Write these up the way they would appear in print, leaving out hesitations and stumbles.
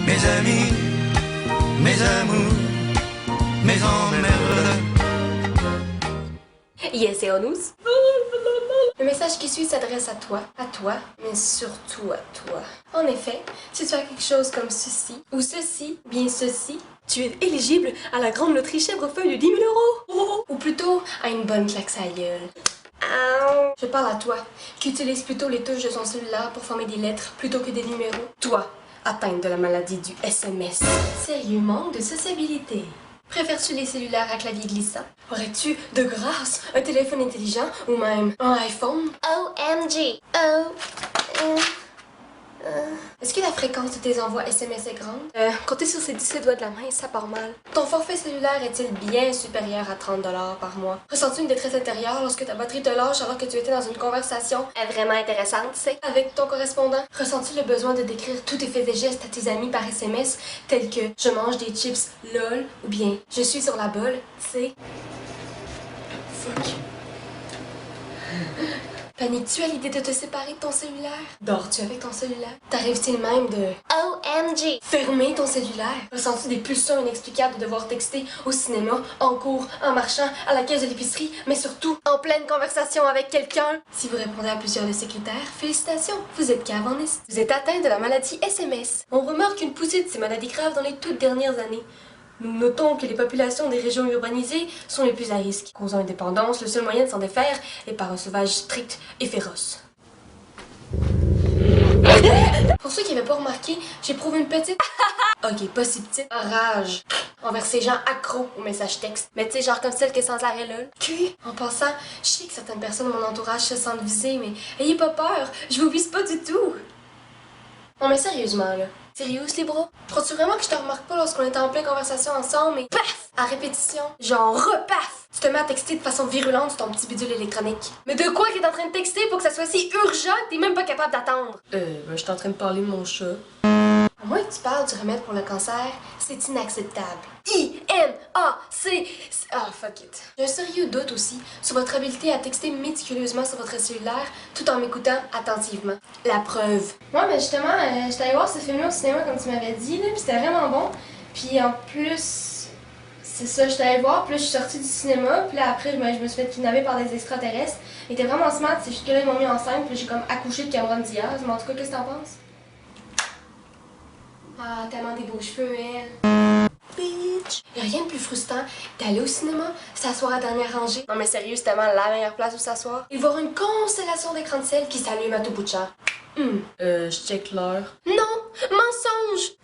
mes amis, mes amours, mes emmerdes. Yes, et on ose. Le message qui suit s'adresse à toi, mais surtout à toi. En effet, si tu as quelque chose comme ceci, ou ceci, bien ceci, tu es éligible à la grande loterie chèvrefeuille de 10 000 €. Ou plutôt à une bonne claque à la gueule. Je parle à toi, qui utilise plutôt les touches de son cellulaire pour former des lettres plutôt que des numéros. Toi, atteinte de la maladie du SMS. Sérieux manque de sociabilité. Préfères-tu les cellulaires à clavier glissant? Aurais-tu, de grâce, un téléphone intelligent ou même un iPhone? OMG! Est-ce que la fréquence de tes envois SMS est grande? Compter sur ces 17 doigts de la main, ça part mal. Ton forfait cellulaire est-il bien supérieur à 30 $ par mois? Ressens-tu une détresse intérieure lorsque ta batterie te lâche alors que tu étais dans une conversation vraiment intéressante, tu sais, avec ton correspondant? Ressens-tu le besoin de décrire tous tes faits et gestes à tes amis par SMS, tels que « je mange des chips, lol » ou bien « je suis sur la bolle », tu sais? Fuck. Paniques-tu à l'idée de te séparer de ton cellulaire? Dors-tu avec ton cellulaire? T'arrive-t-il même de OMG fermer ton cellulaire? Ressens-tu des pulsions inexplicables de devoir texter au cinéma, en cours, en marchant, à la caisse de l'épicerie, mais surtout en pleine conversation avec quelqu'un? Si vous répondez à plusieurs de ces critères, félicitations, vous êtes caverniste. Vous êtes atteint de la maladie SMS. On remarque une poussée de ces maladies graves dans les toutes dernières années. Nous notons que les populations des régions urbanisées sont les plus à risque. Causant une dépendance, le seul moyen de s'en défaire est par un sauvage strict et féroce. Pour ceux qui n'avaient pas remarqué, j'éprouve une petite... ok, pas si petite, rage envers ces gens accros aux messages textes. Mais tu sais, genre comme celle qui est sans arrêt là. Puis, en passant, je sais que certaines personnes de mon entourage se sentent visées, mais ayez pas peur, je vous vise pas du tout. Non mais sérieusement là. Sérieux les bras? Crois-tu vraiment que je te remarque pas lorsqu'on est en pleine conversation ensemble et paf! À répétition, genre repaf! Tu te mets à texter de façon virulente sur ton petit bidule électronique. Mais de quoi que t'es en train de texter pour que ça soit si urgent que t'es même pas capable d'attendre? Je suis en train de parler de mon chat. À moins que tu parles du remède pour le cancer, c'est inacceptable. I-N-A-C... Ah, fuck it. J'ai un sérieux doute aussi sur votre habileté à texter méticuleusement sur votre cellulaire tout en m'écoutant attentivement. La preuve. Moi, mais justement, j'étais allée voir ce film-là au cinéma comme tu m'avais dit, là, puis c'était vraiment bon. Puis en plus, c'est ça, j'étais allée voir, puis là, je suis sortie du cinéma, puis là, après, je me suis fait kidnapper par des extraterrestres. Ils étaient vraiment smart, c'est juste que là, ils m'ont mis enceinte, puis j'ai comme accouché de Cameron Diaz. Mais en tout cas, qu'est-ce que t'en penses? Ah, tellement des beaux cheveux, elle. Bitch! Y'a rien de plus frustrant d'aller au cinéma, s'asseoir à la dernière rangée. Non mais sérieux, c'est tellement la meilleure place où s'asseoir. Et voir une constellation d'écrans de sel qui s'allume à tout bout de champ. Je check l'heure. Non! Mensonge!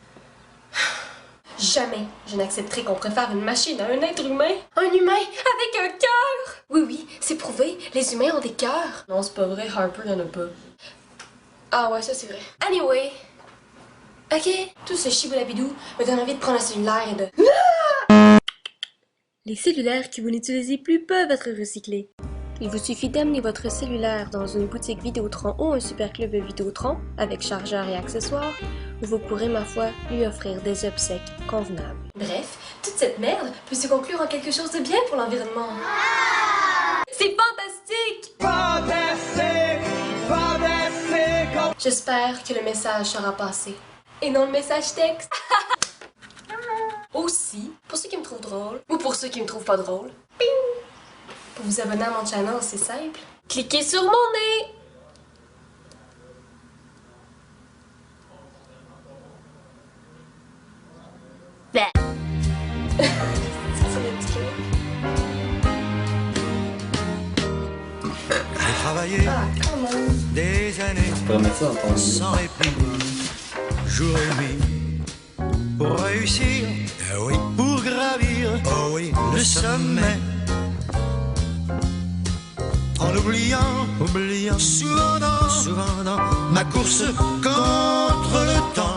Jamais je n'accepterai qu'on préfère une machine à un être humain. Un humain avec un cœur! Oui, oui, c'est prouvé, les humains ont des cœurs. Non, c'est pas vrai, Harper y'en a pas. Ah ouais, ça c'est vrai. Anyway... ok, tout ce chiboulabidou me donne envie de prendre un cellulaire et de... Les cellulaires que vous n'utilisez plus peuvent être recyclés. Il vous suffit d'amener votre cellulaire dans une boutique Vidéotron ou un super club Vidéotron avec chargeur et accessoires, où vous pourrez, ma foi, lui offrir des obsèques convenables. Bref, toute cette merde peut se conclure en quelque chose de bien pour l'environnement. C'est fantastique! Fantastique! Fantastique! J'espère que le message sera passé. Et non le message texte. Aussi, pour ceux qui me trouvent drôle, ou pour ceux qui me trouvent pas drôle, ping! Pour vous abonner à mon channel, c'est simple. Cliquez sur mon nez! J'ai travaillé des années sans répit, jour et nuit, pour réussir, oui, pour gravir, oh oui, le sommet. En oubliant souvent dans ma course contre le temps.